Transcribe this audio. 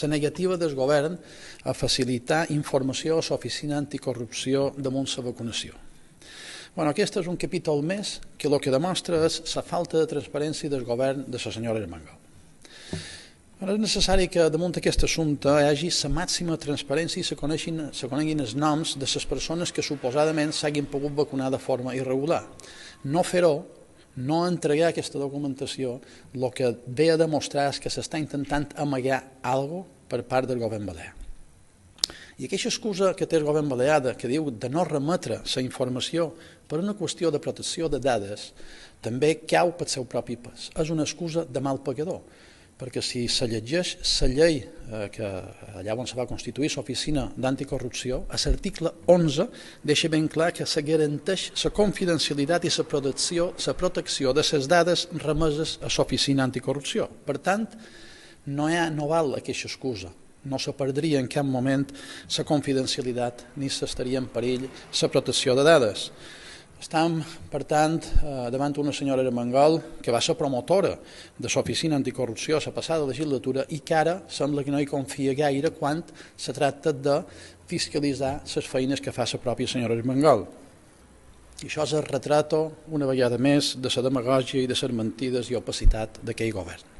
La negativa del govern a facilitar informació a l'Oficina Anticorrupció damunt la vacunació. Aquest és un capítol més que el que demostra és la falta de transparència del govern de la senyora Armengol. És necessari que damunt d'aquest assumpte hi hagi la màxima transparència i se coneguin els noms de les persones que suposadament s'hagin pogut vacunar de forma irregular. No fer-ho, no entregar aquesta documentació, el que ve a demostrar és que s'està intentant amagar alguna cosa per part del govern balear. I aquesta excusa que té el govern balear que diu de no remetre la informació per una qüestió de protecció de dades també cau pel seu propi pes. És una excusa de mal pagador, perquè si se llegeix la llei que allà on se va constituir l'Oficina d'Anticorrupció, a l'article 11 deixa ben clar que se garanteix la confidencialitat i la protecció de les dades remeses a l'Oficina Anticorrupció. Per tant, no val aquesta excusa. No se perdria en cap moment la confidencialitat ni s'estaria en perill la protecció de dades. Estem, per tant, davant una senyora Armengol que va ser promotora de l'Oficina Anticorrupció la passada legislatura i que ara sembla que no hi confia gaire quan se tracta de fiscalitzar les feines que fa la pròpia senyora Armengol. I això és el retrat, una vegada més, de la demagògia i de les mentides i opacitat d'aquell govern.